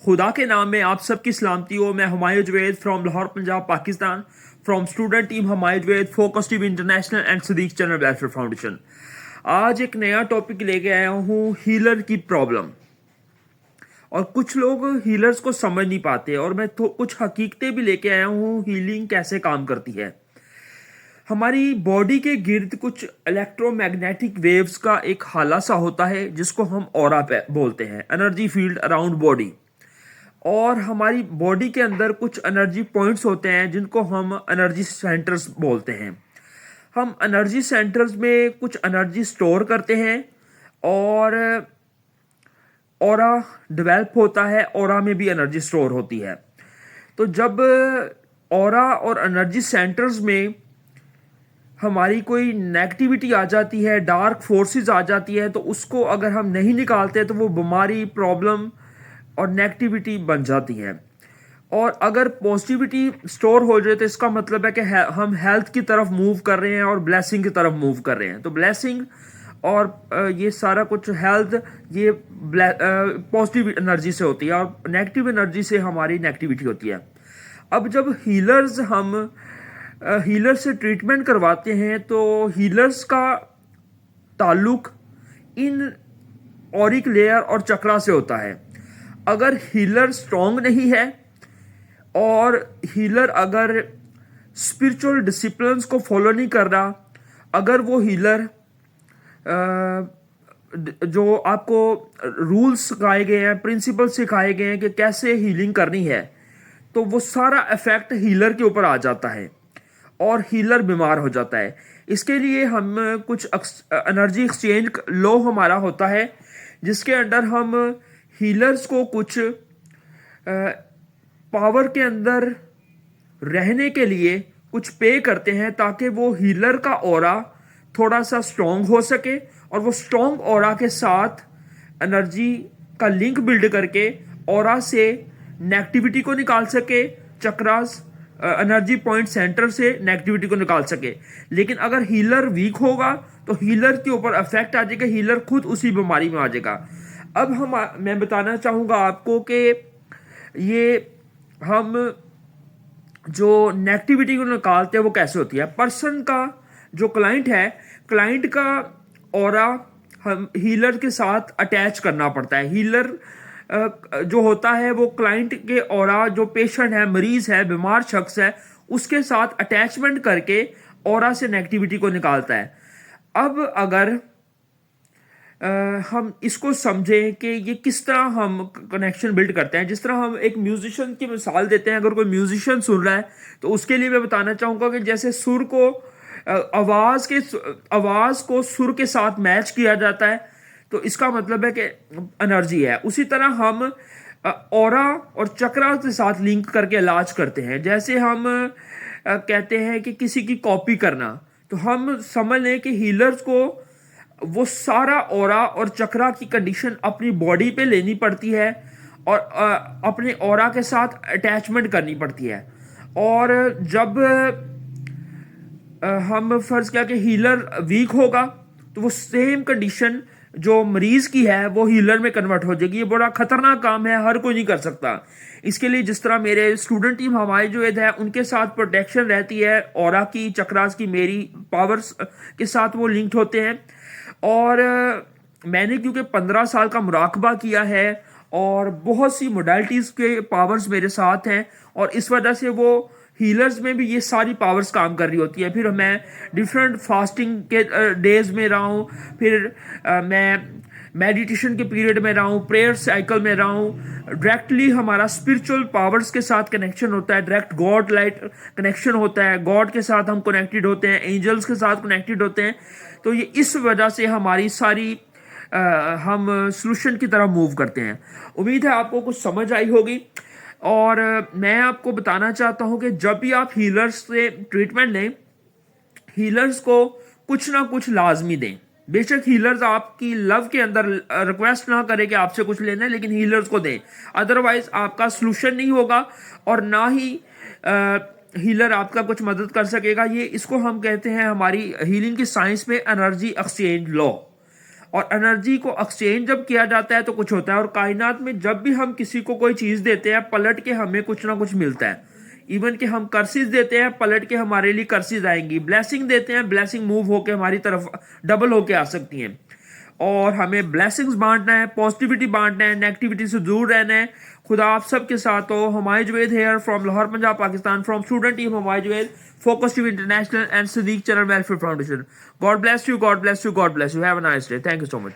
खुदा के नाम में आप सबकी सलामती हो। मैं Humayun Javed from Lahore Punjab Pakistan, from student team Humayun Javed, focus team international and Sadiq channel welfare foundation. आज एक नया टॉपिक लेके आया हूँ, हीलर की प्रॉब्लम। और कुछ लोग हीलर्स को समझ नहीं पाते और मैं तो कुछ हकीकतें भी लेके आया हूँ हीलिंग कैसे काम करती है। हमारी बॉडी के गिर्द कुछ इलेक्ट्रोमैग्नेटिक वेव्स का एक हाला सा होता है जिसको हम ऑरा बोलते हैं, एनर्जी फील्ड अराउंड बॉडी। और हमारी बॉडी के अंदर कुछ एनर्जी पॉइंट्स होते हैं जिनको हम एनर्जी सेंटर्स बोलते हैं। हम एनर्जी सेंटर्स में कुछ एनर्जी स्टोर करते हैं और ऑरा डेवलप होता है, ऑरा में भी एनर्जी स्टोर होती है। तो जब ऑरा और एनर्जी सेंटर्स में हमारी कोई नेगेटिविटी आ जाती है, डार्क फोर्सेस आ जाती है, तो उसको अगर हम नहीं निकालते तो वो बीमारी, प्रॉब्लम और नेगेटिविटी बन जाती है। और अगर पॉजिटिविटी स्टोर हो जाए तो इसका मतलब है कि हम हेल्थ की तरफ मूव कर रहे हैं और ब्लेसिंग की तरफ मूव कर रहे हैं। तो ब्लेसिंग और ये सारा कुछ हेल्थ, ये पॉजिटिव एनर्जी से होती है और नेगेटिव एनर्जी से हमारी नेगेटिविटी होती है। अब जब हम हीलर से ट्रीटमेंट करवाते हैं तो हीलर्स का ताल्लुक इन ऑरिक लेयर और चक्रा से होता है। अगर हीलर स्ट्रांग नहीं है और हीलर अगर स्पिरिचुअल डिसिप्लिन्स को फॉलो नहीं कर रहा, अगर वो हीलर जो आपको रूल्स सिखाए गए हैं, प्रिंसिपल सिखाए गए हैं कि कैसे हीलिंग करनी है, तो वो सारा इफेक्ट हीलर के ऊपर आ जाता है और हीलर बीमार हो जाता है। इसके लिए हम कुछ एनर्जी एक्सचेंज लो हमारा होता है जिसके अंदर हम हीलर्स को कुछ पावर के अंदर रहने के लिए कुछ पे करते हैं ताकि वो हीलर का ऑरा थोड़ा सा स्ट्रांग हो सके और वो स्ट्रांग ऑरा के साथ एनर्जी का लिंक बिल्ड करके ऑरा से नेगेटिविटी को निकाल सके, चक्रास एनर्जी पॉइंट सेंटर से नेगेटिविटी को निकाल सके। लेकिन अगर हीलर वीक होगा तो हीलर के ऊपर इफेक्ट आ जाएगा, हीलर खुद उसी बीमारी में आ जाएगा। अब मैं बताना चाहूँगा आपको कि ये हम जो नेगेटिविटी को निकालते हैं वो कैसे होती है। पर्सन का जो क्लाइंट है, क्लाइंट का ऑरा हम हीलर के साथ अटैच करना पड़ता है। हीलर जो होता है वो क्लाइंट के ऑरा, जो पेशेंट है, मरीज है, बीमार शख्स है, उसके साथ अटैचमेंट करके ऑरा से नेगेटिविटी को निकालता है। अब अगर हम इसको समझें कि ये किस तरह हम कनेक्शन बिल्ड करते हैं, जिस तरह हम एक म्यूजिशियन की मिसाल देते हैं। अगर कोई म्यूजिशियन सुन रहा है तो उसके लिए मैं बताना चाहूँगा कि जैसे सुर को आवाज को सुर के साथ मैच किया जाता है तो इसका मतलब है कि एनर्जी है। उसी तरह हम ऑरा और चक्रा के साथ लिंक करके इलाज करते हैं। जैसे हम कहते हैं कि किसी की कॉपी करना, तो हम समझ लें कि हीलर्स को वो सारा ऑरा और चक्रा की कंडीशन अपनी बॉडी पे लेनी पड़ती है और अपने ऑरा के साथ अटैचमेंट करनी पड़ती है। और जब हम फर्ज किया कि हीलर वीक होगा तो वो सेम कंडीशन जो मरीज की है वो हीलर में कन्वर्ट हो जाएगी। ये बड़ा खतरनाक काम है, हर कोई नहीं कर सकता। इसके लिए जिस तरह मेरे स्टूडेंट टीम हमारी जो है उनके साथ प्रोटेक्शन रहती है, ऑरा की, चक्रास की, मेरी पावर्स के साथ वो लिंक्ड होते हैं। और मैंने क्योंकि 15 साल का मुराकबा किया है और बहुत सी मोडालिटीज़ के पावर्स मेरे साथ हैं और इस वजह से वो हीलर्स में भी ये सारी पावर्स काम कर रही होती है। फिर मैं डिफरेंट फास्टिंग के डेज में रहा हूँ, फिर मैं मेडिटेशन के पीरियड में रहा हूँ, प्रेयर साइकिल में रहा हूँ। डायरेक्टली हमारा स्पिरिचुअल पावर्स के साथ कनेक्शन होता है, डायरेक्ट गॉड लाइट कनेक्शन होता है, गॉड के साथ हम कनेक्टेड होते हैं, एंजल्स के साथ कनेक्टेड होते हैं। तो ये इस वजह से हमारी सारी हम सोल्यूशन की तरफ मूव करते हैं। उम्मीद है आपको कुछ समझ आई होगी। और मैं आपको बताना चाहता हूं कि जब भी आप हीलर्स से ट्रीटमेंट लें, हीलर्स को कुछ ना कुछ लाजमी दें। बेशक हीलर्स आपकी लव के अंदर रिक्वेस्ट ना करे कि आपसे कुछ लेना है, लेकिन हीलर्स को दें, अदरवाइज आपका सलूशन नहीं होगा और ना ही हीलर आपका कुछ मदद कर सकेगा। ये इसको हम कहते हैं हमारी हीलिंग की साइंस में एनर्जी एक्सचेंज लॉ। और एनर्जी को एक्सचेंज जब किया जाता है तो कुछ होता है। और कायनात में जब भी हम किसी को कोई चीज़ देते हैं, पलट के हमें कुछ ना कुछ मिलता है। इवन कि हम कर्सिस देते हैं, पलट के हमारे लिए कर्सिस आएंगी। ब्लेसिंग देते हैं, ब्लेसिंग मूव होके हमारी तरफ डबल होके आ सकती हैं। और हमें ब्लेसिंग्स बांटना है, पॉजिटिविटी बांटना है, नेगेटिविटी से दूर रहना है। खुदा आप सबके साथ हो। Humayun Javed here from Lahore Punjab Pakistan, from student team Humayun Javed, focus team international and Sadiq channel welfare foundation. God bless you, god bless you, god bless you. Have a nice day. Thank you so much.